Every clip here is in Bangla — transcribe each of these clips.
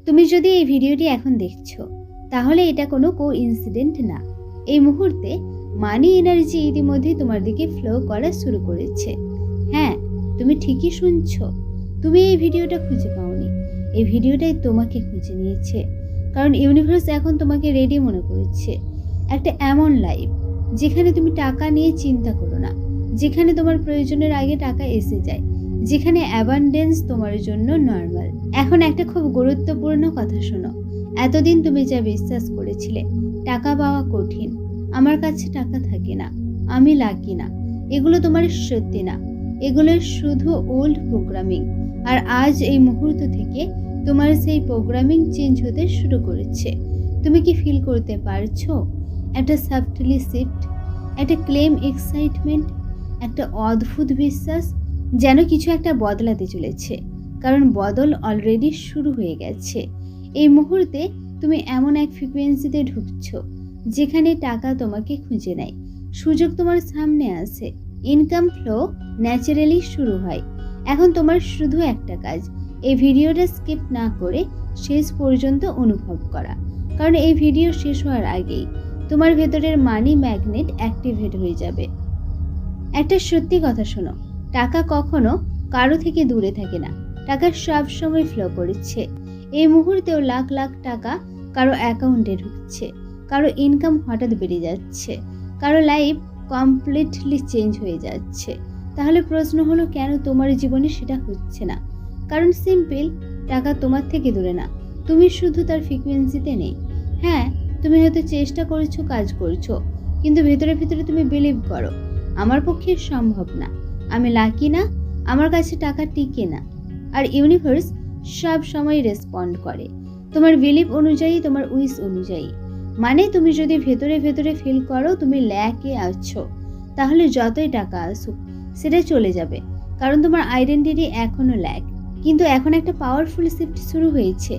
তুমি যদি এই ভিডিওটি এখন দেখছো তাহলে এটা কোনো কোইন্সিডেন্ট না। এই মুহূর্তে মানি এনার্জি ইতিমধ্যেই তোমার দিকে ফ্লো করা শুরু করেছে। হ্যাঁ, তুমি ঠিকই শুনছো। তুমি এই ভিডিওটা খুঁজে পাওনি, এই ভিডিওটাই তোমাকে খুঁজে নিয়েছে। কারণ ইউনিভার্স এখন তোমাকে রেডি মনে করেছে একটা এমন লাইফ যেখানে তুমি টাকা নিয়ে চিন্তা করো না, যেখানে তোমার প্রয়োজনের আগে টাকা এসে যায়, যেখানে অ্যাবান্ডেন্স তোমার জন্য নর্মাল। এখন একটা খুব গুরুত্বপূর্ণ কথা শোনো। এতদিন তুমি যা বিশ্বাস করেছিলে টাকা পাওয়া কঠিন, আমার কাছে টাকা থাকে না, আমি লাকি না, এগুলো তোমার সত্যি না, এগুলো শুধু ওল্ড প্রোগ্রামিং। আর আজ এই মুহূর্ত থেকে তোমার সেই প্রোগ্রামিং চেঞ্জ হতে শুরু করেছে। তুমি কি ফিল করতে পারছো? একটা সাবটলি শিফট, একটা ক্লেম এক্সাইটমেন্ট, একটা অদ্ভুত বিশ্বাস যেন কিছু একটা বদলাতে চলেছে। কারণ বদল অলরেডি শুরু হয়ে গেছে। এই মুহূর্তে তুমি এমন এক ফ্রিকোয়েন্সিতে ঢুকছো যেখানে টাকা তোমাকে খুঁজে নেয়, সুযোগ তোমার সামনে আসে, ইনকাম ফ্লো ন্যাচারালি শুরু হয়। এখন তোমার শুধু একটা কাজ, এই ভিডিওটা স্কিপ না করে শেষ পর্যন্ত অনুভব করা। কারণ এই ভিডিও শেষ হওয়ার আগেই তোমার ভেতরের মানি ম্যাগনেট অ্যাক্টিভেট হয়ে যাবে। একটা সত্যি কথা শোনো, টাকা কখনো কারো থেকে দূরে থাকে না, টাকা সব সময় ফ্লো করছে। এই মুহূর্তেও লাখ লাখ টাকা কারো অ্যাকাউন্টে ঢুকছে, কারো ইনকাম হঠাৎ বেড়ে যাচ্ছে, কারো লাইফ কমপ্লিটলি চেঞ্জ হয়ে যাচ্ছে। তাহলে প্রশ্ন হলো, কেন তোমার জীবনে সেটা হচ্ছে না? কারণ সিম্পল, টাকা তোমার থেকে দূরে না, তুমি শুধু তার ফ্রিকোয়েন্সিতে নেই। হ্যাঁ, তুমি হয়তো চেষ্টা করছো, কাজ করছো, কিন্তু ভেতরে ভেতরে তুমি বিলিভ করো আমার পক্ষে সম্ভব না, আমি লাকি না, আমার কাছে টাকা টিকে না। আর ইউনিভার্স সব সময় রেসপন্ড করে তোমার বিলিভ অনুযায়ী, তোমার উইশ অনুযায়ী। মানে তুমি যদি ভেতরে ভেতরে ফিল করো তুমি ল্যাকে আছো, তাহলে যতই টাকা আসুক সেটা চলে যাবে। কারণ তোমার আইডেন্টিটি এখনো ল্যাক। কিন্তু এখন একটা পাওয়ারফুল শিফট শুরু হয়েছে।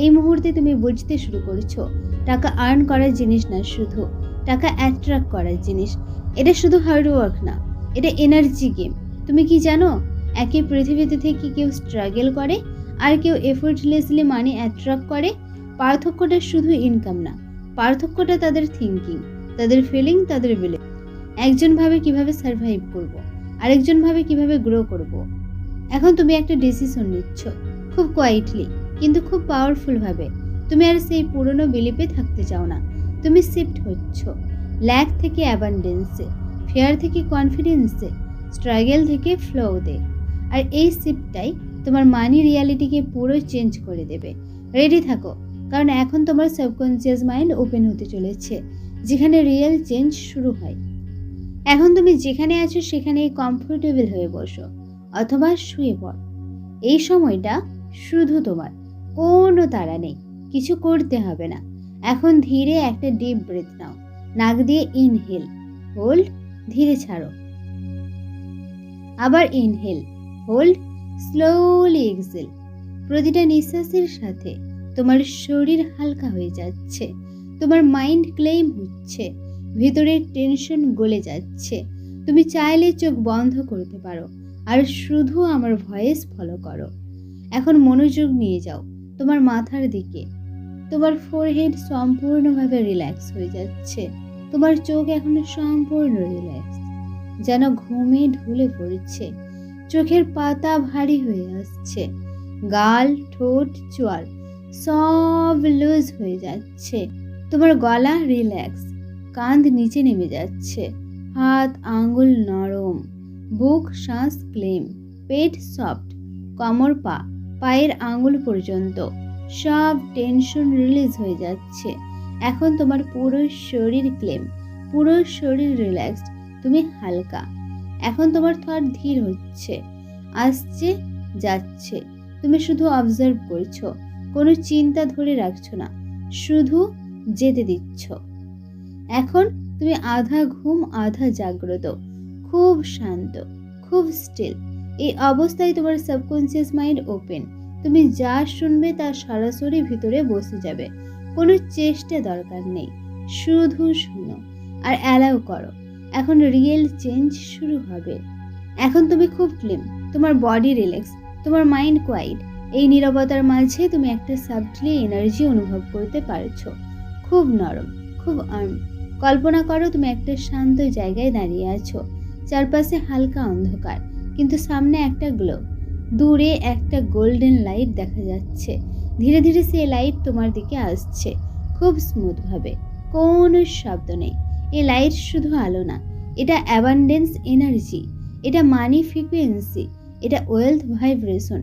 এই মুহূর্তে তুমি বুঝতে শুরু করছো টাকা আর্ন করার জিনিস না, শুধু টাকা অ্যাট্রাক্ট করার জিনিস। এটা শুধু হার্ড ওয়ার্ক না, এটা এনার্জি গেম। তুমি কি জানো, একই পৃথিবীতে থেকে কেউ স্ট্রাগল করে আর কেউ এফোর্টলেসলি মানি অ্যাট্রাক্ট করে। পার্থক্যটা শুধু ইনকাম না, পার্থক্যটা তাদের থিঙ্কিং, তাদের ফিলিং, তাদের বিলিভ। একজন ভাবে কিভাবে সার্ভাইভ করব, আরেকজন ভাবে কিভাবে গ্রো করব। এখন তুমি একটা ডিসিশন নিচ্ছ, খুব কোয়াইটলি কিন্তু খুব পাওয়ারফুল ভাবে। তুমি আর সেই পুরনো বিলিপে থাকতে চাও না, তুমি শিফট হচ্ছ ল্যাক থেকে অ্যাবান্ডেন্সে, ফেয়ার থেকে কনফিডেন্সে, স্ট্রাগল থেকে ফ্লোতে। আর এই শিফটটাই তোমার মানি রিয়ালিটিকে পুরো চেঞ্জ করে দেবে। রেডি থাকো, কারণ এখন তোমার সাবকনসিয়াস মাইন্ড ওপেন হতে চলেছে, যেখানে রিয়েল চেঞ্জ শুরু হয়। এখন তুমি যেখানে আছো সেখানেই কমফোর্টেবল হয়ে বসো অথবা শুয়ে পড়। এই সময়টা শুধু তোমার, কোনো তাড়া নেই, কিছু করতে হবে না। এখন ধীরে একটা ডিপ ব্রেথ নাও, নাক দিয়ে ইনহেল, হোল্ড, ধীরে ছাড়ো। আবার ইনহেল, হোল্ড, স্লোলি এক্সেল। প্রতিটা নিঃশ্বাসের সাথে তোমার শরীর হালকা হয়ে যাচ্ছে, তোমার মাইন্ড ক্লেম হচ্ছে, ভিতরের টেনশন গলে যাচ্ছে। তুমি চাইলে চোখ বন্ধ করতে পারো আর শুধু আমার ভয়েস ফলো করো। এখন মনোযোগ নিয়ে যাও তোমার মাথার দিকে। তোমার ফোরহেড সম্পূর্ণভাবে রিল্যাক্স হয়ে যাচ্ছে, তোমার চোখ এখনো সম্পূর্ণ রিল্যাক্স, যেন ঘুমে ঢলে পড়ছে। চোখের পাতা ভারী হয়ে আসছে, গাল, ঠোঁট, চোয়াল সব লুজ হয়ে যাচ্ছে। তোমার গলা রিল্যাক্স, কাঁধ নিচে নেমে যাচ্ছে, হাত আঙ্গুল নরম, বুক শ্বাস ক্লেম, পেট সফট, কোমর, পায়ের আঙ্গুল পর্যন্ত সব টেনশন রিলিজ হয়ে যাচ্ছে। এখন তোমার পুরো শরীর ক্লেম, পুরো শরীর রিল্যাক্সড, তুমি হালকা। এখন তোমার থট ধীর হচ্ছে, আসছে, যাচ্ছে। তুমি শুধু অবজার্ভ করছো, কোনো চিন্তা ধরে রাখছো না, শুধু যেতে দিচ্ছ। এখন তুমি আধা ঘুম আধা জাগ্রত, খুব শান্ত, খুব স্টিল। এই অবস্থায় তোমার সাবকনসিয়াস মাইন্ড ওপেন। তুমি যা শুনবে তা সরাসরি ভিতরে বসে যাবে, কোনো চেষ্টা দরকার নেই, শুধু শুনো আর অ্যালাউ করো। এখন রিয়েল চেঞ্জ শুরু হবে। এখন তুমি খুব ক্লিন, তোমার বডি রিল্যাক্স, তোমার মাইন্ড কোয়াইট। এই নীরবতার মাঝে তুমি একটা সাবটলি এনার্জি অনুভব করতে পারছো, খুব নরম, খুব কল্পনা করো তুমি একটা শান্ত জায়গায় দাঁড়িয়ে আছো, চারপাশে হালকা অন্ধকার, কিন্তু সামনে একটা গ্লো। দূরে একটা গোল্ডেন লাইট দেখা যাচ্ছে। ধীরে ধীরে সেই লাইট তোমার দিকে আসছে, খুব স্মুথভাবে, কোনো শব্দ নেই। এই লাইট শুধু আলো না, এটা অ্যাবান্ডেন্স এনার্জি, এটা মানি ফ্রিকোয়েন্সি, এটা ওয়েলথ ভাইব্রেশন।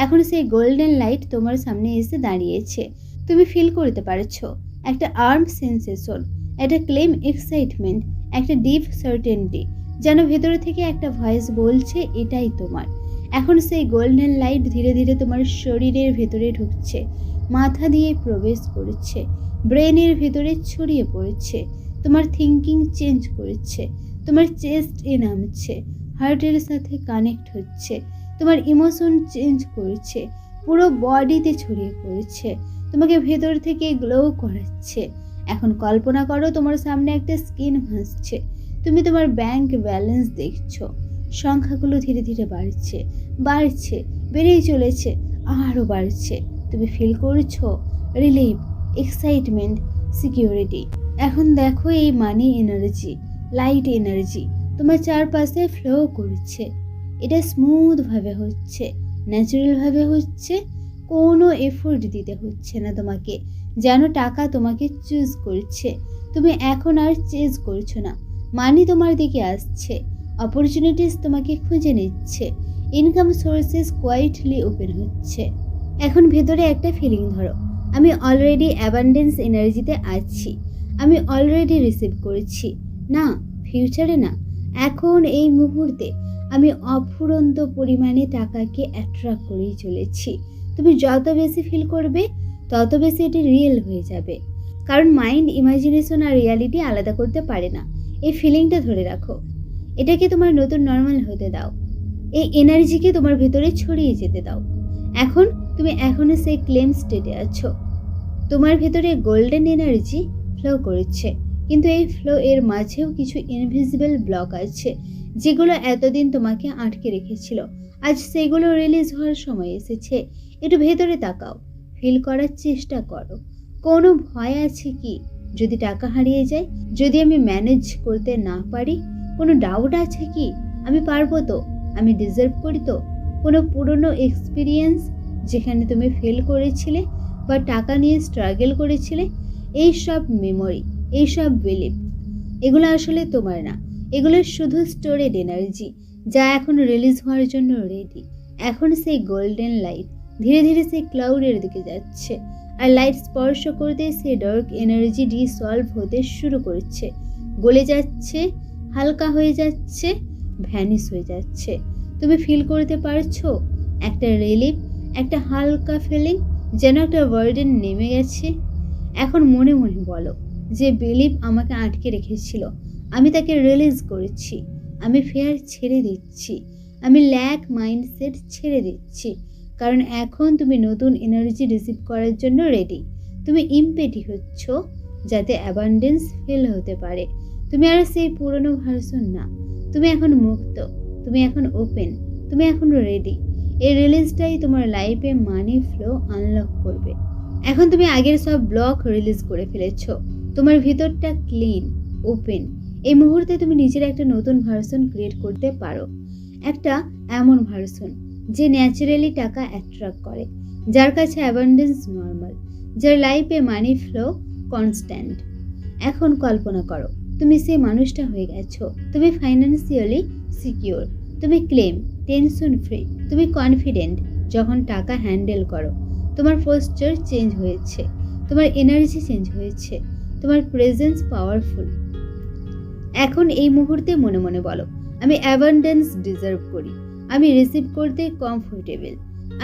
এখন সেই গোল্ডেন লাইট তোমার সামনে এসে দাঁড়িয়েছে। তুমি ফিল করতে পারছো একটা আর্ম সেন্সেশন, একটা ক্লেম এক্সাইটমেন্ট, একটা ডিপ সার্টেনটি, যেন ভেতরে থেকে একটা ভয়েস বলছে এটাই তোমার। এখন সেই গোল্ডেন লাইট ধীরে ধীরে তোমার শরীরের ভেতরে ঢুকছে, মাথা দিয়ে প্রবেশ করছে, ব্রেনের ভেতরে ছড়িয়ে পড়ছে, তোমার থিঙ্কিং চেঞ্জ করছে, তোমার চেস্ট এ নামছে, হার্টের সাথে কানেক্ট হচ্ছে, তোমার ইমোশন চেঞ্জ করছে, পুরো বডিতে ছড়িয়ে পড়ছে, তোমাকে ভেতর থেকে গ্লো করাচ্ছে। এখন কল্পনা করো তোমার সামনে একটা স্ক্রিন ভাসছে, তুমি তোমার ব্যাংক ব্যালেন্স দেখছো, সংখ্যাগুলো ধীরে ধীরে বাড়ছে, বাড়ছে, বেড়েই চলেছে, আরও বাড়ছে। তুমি ফিল করছো রিলিফ, এক্সাইটমেন্ট, সিকিউরিটি। এখন দেখো এই মানি এনার্জি, লাইট এনার্জি তোমার চারপাশে ফ্লো করছে। এটা স্মুথভাবে হচ্ছে, ন্যাচারালভাবে হচ্ছে, কোনো এফোর্ট দিতে হচ্ছে না তোমাকে, যেন টাকা তোমাকে চুজ করছে। তুমি এখন আর চেজ করছো না, মানি তোমার দিকে আসছে, অপরচুনিটিস তোমাকে খুঁজে নিচ্ছে, ইনকাম সোর্সেস কোয়াইটলি ওপেন হচ্ছে। এখন ভেতরে একটা ফিলিং ধরো, আমি অলরেডি অ্যাবান্ডেন্স এনার্জিতে আছি, আমি অলরেডি রিসিভ করেছি। না, ফিউচারে না, এখন এই মুহূর্তে আমি অফুরন্ত পরিমাণে টাকাকে অ্যাট্রাক্ট করেই চলেছি। তুমি যত বেশি ফিল করবে তত বেশি এটি রিয়েল হয়ে যাবে, কারণ মাইন্ড ইমাজিনেশন আর রিয়ালিটি আলাদা করতে পারে না। এই ফিলিংটা ধরে রাখো, এটাকে তোমার নতুন নর্মাল হতে দাও, এই এনার্জিকে তোমার ভেতরে ছড়িয়ে যেতে দাও। এখন তুমি এখনো সেই ক্লেম স্টেটে আছো, তোমার ভেতরে গোল্ডেন এনার্জি ফ্লো করছে, কিন্তু এই ফ্লো এর মাঝেও কিছু ইনভিজিবল ব্লক আছে, যেগুলো এতদিন তোমাকে আটকে রেখেছিল। আজ সেগুলো রিলিজ হওয়ার সময় এসেছে। একটু ভেতরে তাকাও, ফিল করার চেষ্টা করো, কোনো ভয় আছে কি? যদি টাকা হারিয়ে যায়, যদি আমি ম্যানেজ করতে না পারি, কোনো ডাউট আছে কি? আমি পারবো তো, আমি ডিজার্ভ করি তো? কোনো পুরনো এক্সপিরিয়েন্স যেখানে তুমি ফেল করেছিলে বা টাকা নিয়ে স্ট্রাগল করেছিলে? এই সব মেমোরি, এই সব বিলিভ, এগুলো আসলে তোমার না, এগুলো শুধু স্টোরেড এনার্জি, যা এখন রিলিজ হওয়ার জন্য রেডি। এখন সেই গোল্ডেন লাইট ধীরে ধীরে সেই ক্লাউডের দিকে যাচ্ছে, আর লাইট স্পর্শ করতে সেই ডার্ক এনার্জি ডিসলভ হতে শুরু করছে, গলে যাচ্ছে, হালকা হয়ে যাচ্ছে, ভ্যানিশ হয়ে যাচ্ছে। তুমি ফিল করতে পারছো একটা রিলিফ, একটা হালকা ফিলিং, যেন একটা বার্ডেন নেমে গেছে। এখন মনে মনে বলো, যে বিলিভ আমাকে আটকে রেখেছিল, আমি তাকে রিলিজ করেছি, আমি ফেয়ার ছেড়ে দিচ্ছি, আমি ল্যাক মাইন্ডসেট ছেড়ে দিচ্ছি, কারণ এখন তুমি নতুন এনার্জি রিসিভ করার জন্য রেডি। তুমি ইমপেটি হচ্ছ যাতে অ্যাবান্ডেন্স ফিল হতে পারে। তুমি আর সেই পুরনো ভার্সন না, তুমি এখন মুক্ত, তুমি এখন ওপেন, তুমি এখন রেডি। এই রিলিজটাই তোমার লাইফে মানি ফ্লো আনলক করবে। এখন তুমি আগের সব ব্লক রিলিজ করে ফেলেছো, তোমার ভিতরটা ক্লিন, ওপেন। এই মুহূর্তে তুমি নিজের একটা নতুন ভার্সন ক্রিয়েট করতে পারো, একটা এমন ভার্সন যে ন্যাচারালি টাকা অ্যাট্রাক্ট করে, যার কাছে অ্যাবান্ডেন্স নর্মাল, যার লাইফে মানি ফ্লো কনস্ট্যান্ট। এখন কল্পনা করো তুমি সেই মানুষটা হয়ে গেছো, তুমি ফাইন্যান্সিয়ালি সিকিউর, তুমি ক্লেম টেনশন ফ্রি, তুমি কনফিডেন্ট যখন টাকা হ্যান্ডেল করো, তোমার পোস্টার চেঞ্জ হয়েছে, তোমার এনার্জি চেঞ্জ হয়েছে, তোমার প্রেজেন্স পাওয়ারফুল। এখন এই মুহূর্তে মনে মনে বলো, আমি অ্যাবান্ডেন্স ডিজার্ভ করি, আমি রিসিভ করতে কমফোর্টেবল,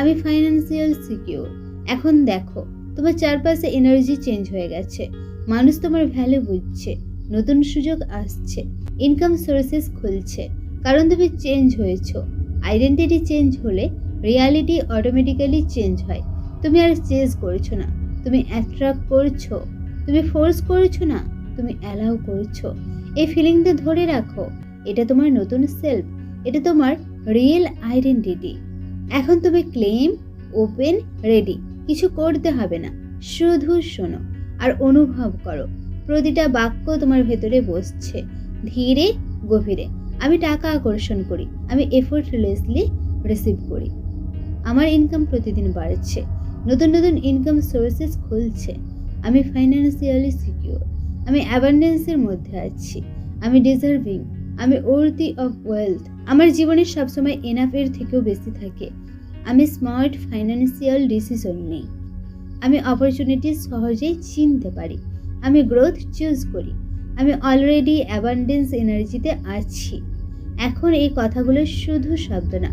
আমি ফাইন্যান্সিয়াল সিকিউর। এখন দেখো তোমার চারপাশে এনার্জি চেঞ্জ হয়ে গেছে, মানুষ তোমার ভ্যালু বুঝছে, নতুন সুযোগ আসছে, ইনকাম সোর্সেস খুলছে, কারণ তুমি চেঞ্জ হয়েছো। আইডেন্টিটি চেঞ্জ হলে রিয়ালিটি অটোমেটিক্যালি চেঞ্জ হয়। তুমি আর চেঞ্জ করছো না, তুমি অ্যাট্রাক্ট করছো, তুমি ফোর্স করছো না, তুমি অ্যালাউ করছো। এই ফিলিংটা ধরে রাখো, এটা তোমার নতুন সেলফ, এটা তোমার রিয়েল আইডেন্টিটি। এখন তুমি ক্লেম, ওপেন, রেডি। কিছু করতে হবে না, শুধু শোনো আর অনুভব করো। প্রতিটা বাক্য তোমার ভেতরে বসছে ধীরে গভীরে। আমি টাকা আকর্ষণ করি, আমি এফোর্টলেসলি রিসিভ করি। আমার ইনকাম প্রতিদিন বাড়ছে, নতুন নতুন ইনকাম সোর্সেস খুলছে। আমি ফাইন্যান্সিয়ালি সিকিউর, আমি অ্যাবান্ডেন্সের মধ্যে আছি, আমি ডিজার্ভিং, আমি ওর্দি অফ ওয়েলথ। আমার জীবনে সবসময় এনাফের থেকেও বেশি থাকে। আমি স্মার্ট ফাইন্যান্সিয়াল ডিসিশন নিই, আমি অপরচুনিটি সহজেই চিনতে পারি, আমি গ্রোথ চুজ করি, আমি অলরেডি অ্যাবান্ডেন্স এনার্জিতে আছি। এখন এই কথাগুলো শুধু শব্দ না,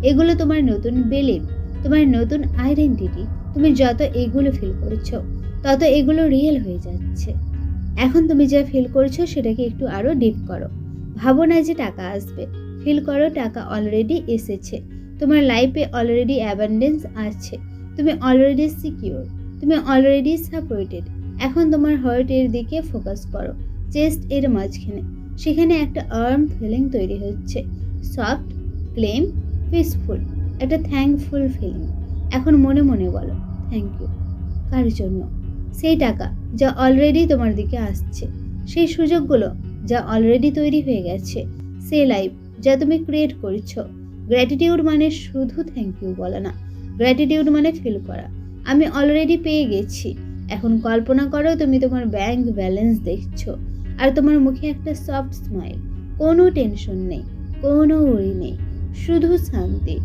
এগুলো তোমার নতুন বিলিভ, তোমার নতুন আইডেন্টিটি। তুমি যত এগুলো ফিল করছো তত এগুলো রিয়েল হয়ে যাচ্ছে। এখন তুমি যা ফিল করছো সেটাকে একটু আরো ডিপ করো। ভাবো না যে টাকা আসবে, ফিল করো টাকা অলরেডি এসেছে। তোমার লাইফে অলরেডি অ্যাবান্ডেন্স আছে, তুমি অলরেডি সিকিউর, তুমি অলরেডি সাপোর্টেড। এখন তোমার হার্টের দিকে ফোকাস করো, চেস্ট এর মাঝখানে। সেখানে একটা আর্ম ফিলিং তৈরি হচ্ছে, সফট, ক্লেম, পিসফুল, একটা থ্যাঙ্কফুল ফিলিং। এখন মনে মনে বলো থ্যাংক ইউ। কার জন্য? সেই টাকা যা অলরেডি তোমার দিকে আসছে, সেই সুযোগগুলো যা অলরেডি তৈরি হয়ে গেছে, সেই লাইফ যা তুমি ক্রিয়েট করছো। গ্র্যাটিটিউড মানে শুধু থ্যাংক ইউ বলা না, গ্র্যাটিটিউড মানে ফিল করা আমি অলরেডি পেয়ে গেছি। এখন কল্পনা করো তুমি তোমার ব্যাংক ব্যালেন্স দেখছো আর তোমার মুখে একটা সফট স্মাইল, কোনো টেনশন নেই, কোনো ওরি নেই, শুধু শান্তি,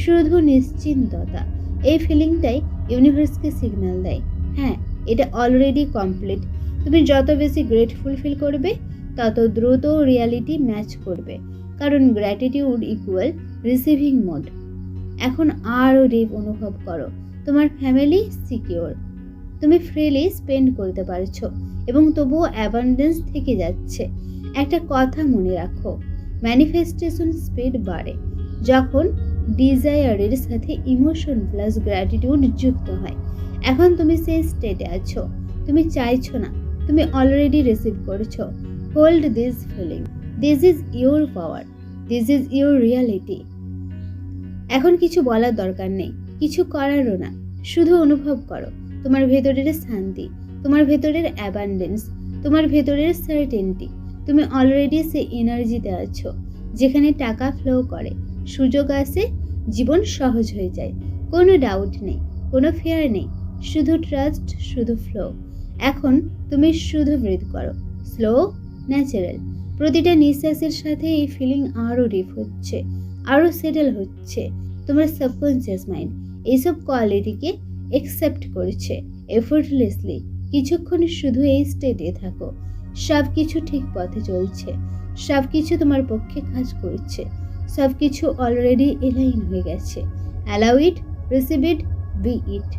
শুধু নিশ্চিন্ততা। এই ফিলিংটাই ইউনিভার্সকে সিগন্যাল দেয়, হ্যাঁ এটা অলরেডি কমপ্লিট। তুমি যত বেশি গ্রেটফুল ফিল করবে তত দ্রুত রিয়ালিটি ম্যাচ করবে, কারণ গ্র্যাটিটিউড ইকুয়াল রিসিভিং মোড। এখন আরও ডিপ অনুভব করো, তোমার ফ্যামিলি সিকিউর, তুমি ফ্রিলি স্পেন্ড করতে পারছো এবং তবুও অ্যাবান্ডেন্স থেকে যাচ্ছে। একটা কথা মনে রাখো, ম্যানিফেস্টেশন স্পিড বাড়ে যখন ডিজায়ারের সাথে ইমোশন প্লাস গ্র্যাটিটিউড যুক্ত হয়। এখন তুমি সেই স্টেটে আছো, তুমি চাইছো না, তুমি অলরেডি রিসিভ করছো। Hold this feeling, this is your power, this is your reality. এখন কিছু বলার দরকার নেই, কিছু করারও না, শুধু অনুভব করো তোমার ভেতরের শান্তি, তোমার ভেতরের অ্যাবান্ডেন্স, তোমার ভেতরের সার্টেনটি। তুমি অলরেডি সেই এনার্জিতে আছো যেখানে টাকা ফ্লো করে, সুযোগ আসে, জীবন সহজ হয়ে যায়। কোনো ডাউট নেই, কোনো ফেয়ার নেই, শুধু ট্রাস্ট, শুধু ফ্লো। এখন তুমি শুধু ব্রিথ করো, স্লো, ন্যাচারাল। প্রতিটা নিঃশ্বাসের সাথে এই ফিলিং আরও ডিপ হচ্ছে, আরও সেটেল হচ্ছে। তোমার সাবকনসিয়াস মাইন্ড এইসব কোয়ালিটিকে একসেপ্ট করছে এফোর্টলেসলি। কিছুক্ষণ শুধু এই স্টেটে থাকো, সব কিছু ঠিক পথে চলছে, সব কিছু তোমার পক্ষে কাজ করছে, সব কিছু অলরেডি এলাইন হয়ে গেছে। Allow it, receive it, be it.